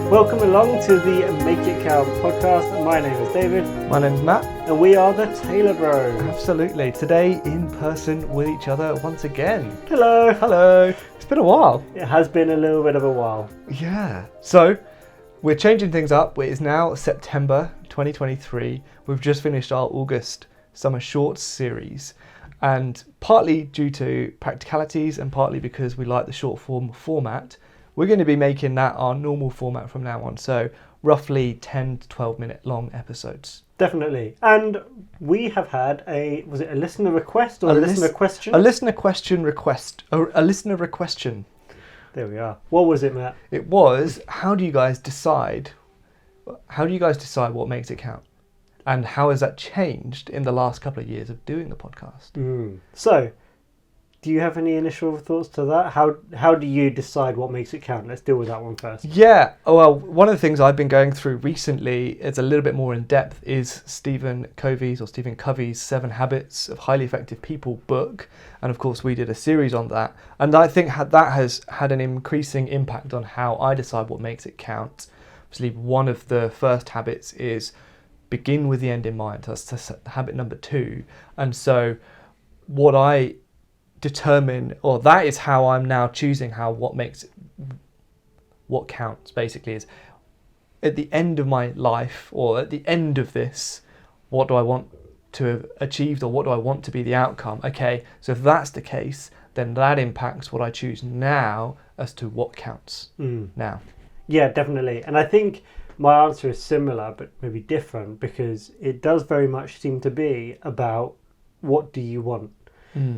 Welcome along to the Make It Count podcast. My name is David. My name's Matt. And we are the Taylor Bros. Absolutely. Today in person with each other once again. Hello. Hello. It's been a while. It has been a little bit of a while. Yeah. So, we're changing things up. It is now September 2023. We've just finished our August Summer Shorts series. And partly due to practicalities and partly because we like the short form format, we're going to be making that our normal format from now on. So roughly 10 to 12 minute long episodes. Definitely. And we have had was it a listener request or a listener question? A listener question request. A listener requestion. There we are. What was it, Matt? It was, how do you guys decide what makes it count? And how has that changed in the last couple of years of doing the podcast? So, do you have any initial thoughts to that? How do you decide what makes it count? Let's deal with that one first. Yeah. Well, one of the things I've been going through recently, it's a little bit more in depth, is Stephen Covey's 7 Habits of Highly Effective People book. And of course, we did a series on that. And I think that has had an increasing impact on how I decide what makes it count. Obviously, one of the first habits is begin with the end in mind. That's habit number 2. And so what I determine, or that is how I'm now choosing what counts basically, is at the end of my life or at the end of this, what do I want to have achieved or what do I want to be the outcome? Okay, so if that's the case, then that impacts what I choose now as to what counts now. Yeah, definitely. And I think my answer is similar but maybe different, because it does very much seem to be about what do you want.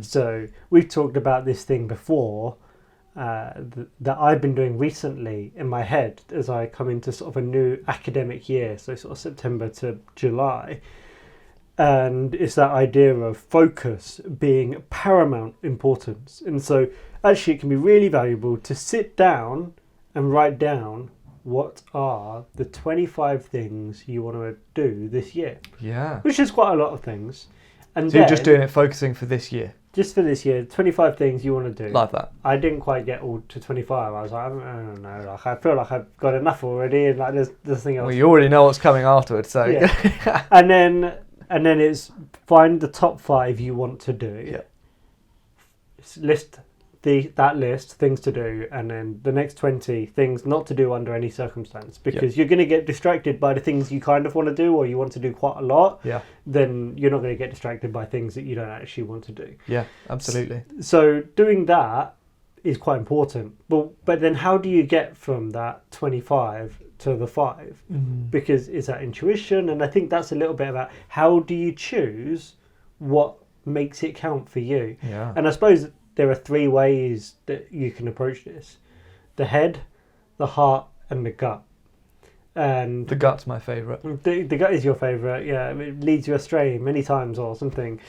So we've talked about this thing before that I've been doing recently in my head as I come into sort of a new academic year, so sort of September to July. And it's that idea of focus being paramount importance. And so actually it can be really valuable to sit down and write down what are the 25 things you want to do this year. Yeah. Which is quite a lot of things. And so you're just doing it focusing for this year? Just for this year, 25 things you want to do. Like that. I didn't quite get all to 25. I was like, I don't know. Like, I feel like I've got enough already, and like there's nothing else. Well, you already know what's coming afterwards, so yeah. and then it's find the top 5 you want to do. Yeah. List that list, things to do, and then the next 20 things not to do under any circumstance, because you're going to get distracted by the things you kind of want to do or you want to do quite a lot. Yeah. Then you're not going to get distracted by things that you don't actually want to do. Yeah, absolutely. So doing that is quite important. But then how do you get from that 25 to the 5? Because it's that intuition, and I think that's a little bit about how do you choose what makes it count for you. Yeah. And I suppose there are 3 ways that you can approach this: the head, the heart, and the gut. And the gut's my favourite. The gut is your favourite, yeah. It leads you astray many times or something.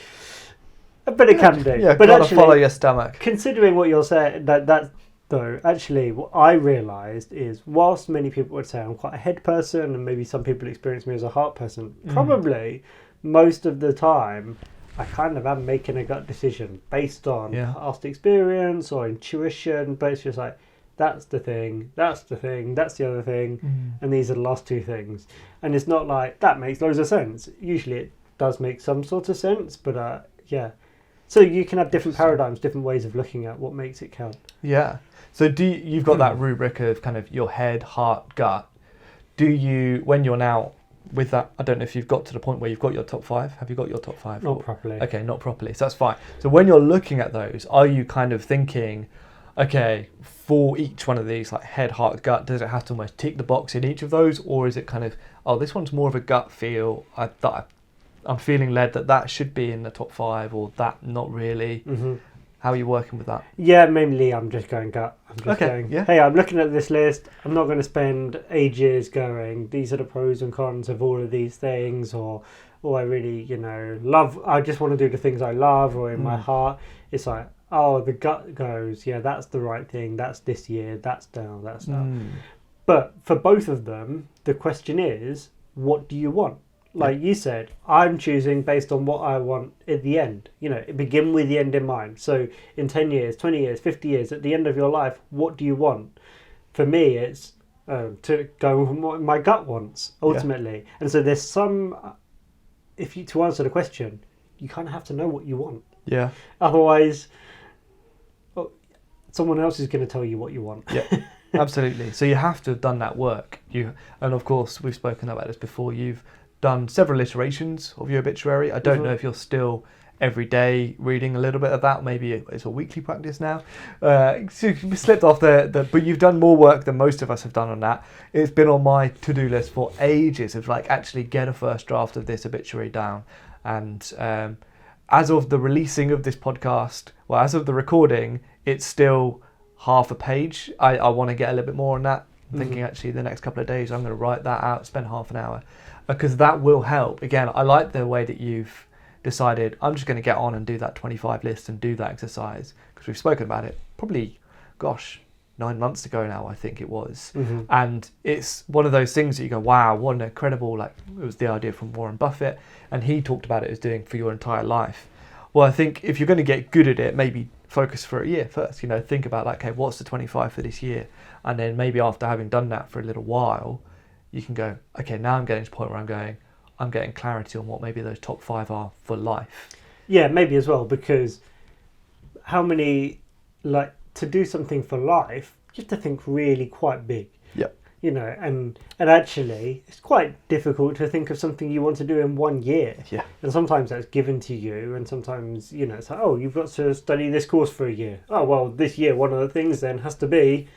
But it can do. Yeah, but gotta actually, follow your stomach. Considering what you're saying, that though, actually, what I realised is, whilst many people would say I'm quite a head person, and maybe some people experience me as a heart person, probably most of the time I kind of am making a gut decision based on past experience or intuition, but it's just like, that's the thing, that's the thing, that's the other thing, and these are the last 2 things. And it's not like, that makes loads of sense. Usually it does make some sort of sense, but yeah. So you can have different paradigms, different ways of looking at what makes it count. Yeah. So you've got that rubric of kind of your head, heart, gut. Do you, when you're now with that, I don't know if you've got to the point where you've got your top 5. Have you got your top 5? Not properly. Okay, not properly. So that's fine. So when you're looking at those, are you kind of thinking, okay, for each one of these, like head, heart, gut, does it have to almost tick the box in each of those? Or is it kind of, oh, this one's more of a gut feel. I'm feeling led that should be in the top 5, or that not really. How are you working with that? Yeah, mainly I'm just going gut. I'm just going, hey, I'm looking at this list. I'm not going to spend ages going, these are the pros and cons of all of these things, or I really, love, I just want to do the things I love, or in my heart, it's like, oh, the gut goes, yeah, that's the right thing. That's this year. That's down. That's down. But for both of them, the question is, what do you want? Like you said, I'm choosing based on what I want at the end. Begin with the end in mind. So in 10 years, 20 years, 50 years, at the end of your life, what do you want? For me, it's to go with what my gut wants ultimately. And so there's some, to answer the question, you kind of have to know what you want. Yeah. Otherwise, someone else is going to tell you what you want. Yeah, absolutely. So you have to have done that work. And of course, we've spoken about this before. You've done several iterations of your obituary. I don't know if you're still every day reading a little bit of that. Maybe it's a weekly practice now. So you slipped off but you've done more work than most of us have done on that. It's been on my to-do list for ages of like actually get a first draft of this obituary down. And as of the releasing of this podcast, well, as of the recording, it's still half a page. I want to get a little bit more on that. I'm thinking actually the next couple of days I'm going to write that out, spend half an hour, because that will help. Again, I like the way that you've decided I'm just going to get on and do that 25 list and do that exercise, because we've spoken about it probably 9 months ago now, I think it was. And it's one of those things that you go, wow, what an incredible, like, it was the idea from Warren Buffett, and he talked about it as doing for your entire life. Well, I think if you're going to get good at it, maybe focus for a year first, think about like, okay, what's the 25 for this year? And then maybe after having done that for a little while, you can go, okay, now I'm getting to the point where I'm getting clarity on what maybe those top 5 are for life. Yeah, maybe as well, because to do something for life, you have to think really quite big. Yep. And actually, it's quite difficult to think of something you want to do in 1 year. Yeah. And sometimes that's given to you, and sometimes, it's like, oh, you've got to study this course for a year. Oh, well, this year, one of the things then has to be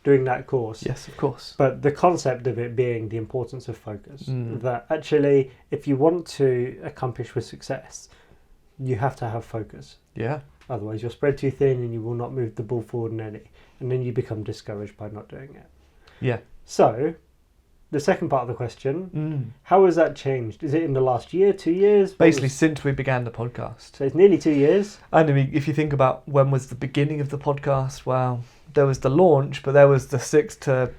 doing that course. Yes, of course. But the concept of it being the importance of focus, that actually, if you want to accomplish with success, you have to have focus. Yeah. Otherwise, you're spread too thin and you will not move the ball forward in any. And then you become discouraged by not doing it. Yeah. So, the second part of the question, how has that changed? Is it in the last year, 2 years? Basically, since we began the podcast. So it's nearly 2 years. And I mean, if you think about when was the beginning of the podcast, well, there was the launch, but there was the 6 to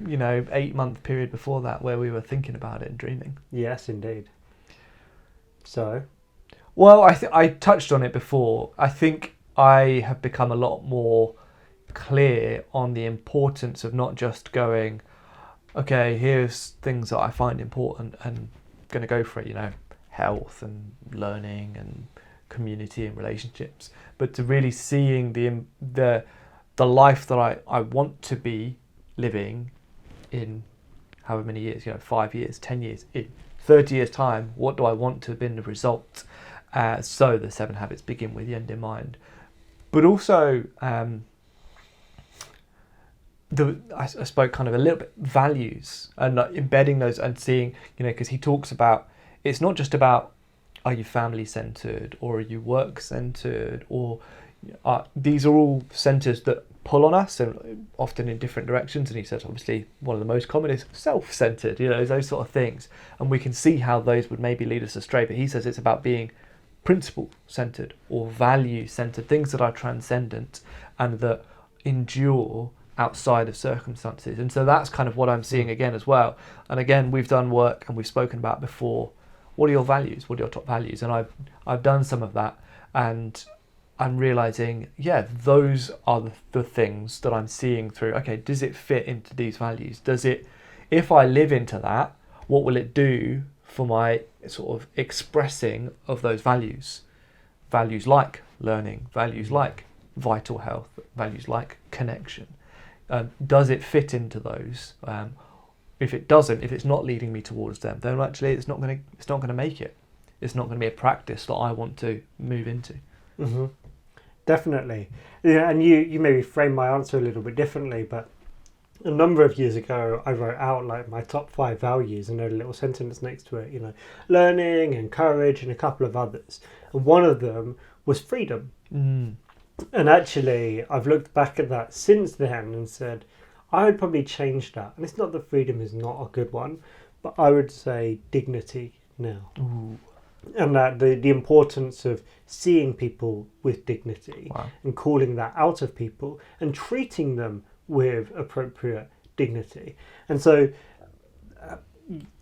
8 month period before that where we were thinking about it and dreaming. Yes, indeed. So? Well, I touched on it before. I think I have become a lot more clear on the importance of not just going, okay, here's things that I find important and going to go for it, health and learning and community and relationships, but to really seeing the life that I want to be living in however many years, 5 years, 10 years, in 30 years time, what do I want to have been the result? So the 7 habits begin with the end in mind. But also, I spoke kind of a little bit values and embedding those and seeing, because he talks about, it's not just about, are you family centered or are you work centered, or these are all centers that pull on us and often in different directions. And he says, obviously, one of the most common is self-centered, those sort of things. And we can see how those would maybe lead us astray. But he says it's about being principle-centered or value-centered, things that are transcendent and that endure outside of circumstances. And so that's kind of what I'm seeing again as well. And again, we've done work and we've spoken about before, what are your values? What are your top values? And I've done some of that, and I'm realizing, those are the things that I'm seeing through. Okay, does it fit into these values? Does it, if I live into that, what will it do for my sort of expressing of those values? Values like learning, values like vital health, values like connection. Does it fit into those? If it doesn't, if it's not leading me towards them, then actually it's not going to make it. It's not going to be a practice that I want to move into. Mm-hmm. Definitely. And you maybe frame my answer a little bit differently, but a number of years ago, I wrote out like my top 5 values and a little sentence next to it, learning and courage and a couple of others. And one of them was freedom. And actually, I've looked back at that since then and said, I would probably change that. And it's not that freedom is not a good one, but I would say dignity now. Ooh. And that the importance of seeing people with dignity. Wow. And calling that out of people and treating them with appropriate dignity. And so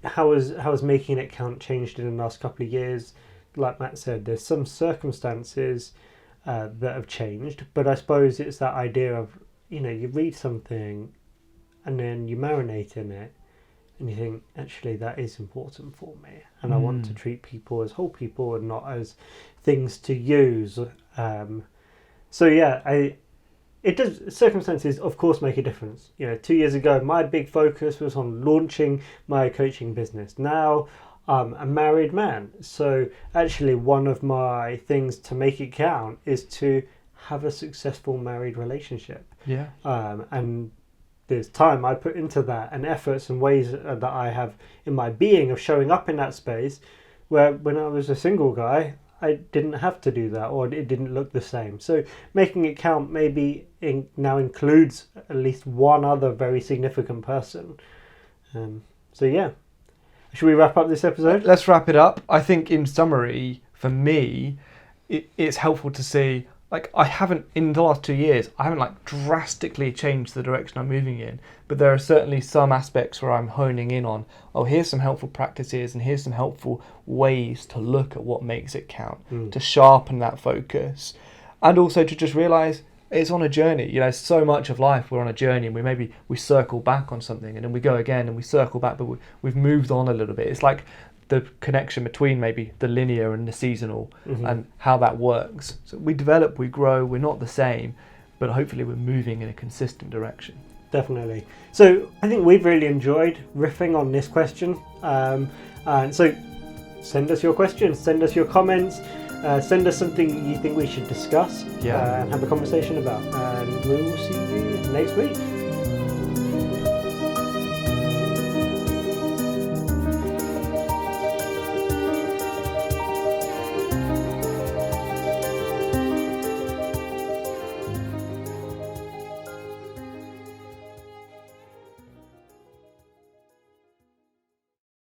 how has making it count changed in the last couple of years? Like Matt said, there's some circumstances that have changed, but I suppose it's that idea of, you read something and then you marinate in it, and you think, actually, that is important for me, and I want to treat people as whole people and not as things to use. So yeah, it does. Circumstances, of course, make a difference. 2 years ago, my big focus was on launching my coaching business. Now, I'm a married man, so actually, one of my things to make it count is to have a successful married relationship. Yeah. And there's time I put into that, and efforts and ways that I have in my being of showing up in that space, where when I was a single guy, I didn't have to do that, or it didn't look the same. So making it count maybe now includes at least one other very significant person. So yeah, should we wrap up this episode? Let's wrap it up. I think in summary, for me, it's helpful to see, like, I haven't, in the last 2 years, I haven't like drastically changed the direction I'm moving in, but there are certainly some aspects where I'm honing in on, here's some helpful practices and here's some helpful ways to look at what makes it count, to sharpen that focus, and also to just realise it's on a journey. So much of life, we're on a journey, and we circle back on something, and then we go again and we circle back, but we've moved on a little bit. It's like the connection between maybe the linear and the seasonal, and how that works. So we develop, we grow, we're not the same, but hopefully we're moving in a consistent direction. Definitely. So I think we've really enjoyed riffing on this question. And so send us your questions, send us your comments, send us something you think we should discuss and have a conversation about. And we'll see you next week.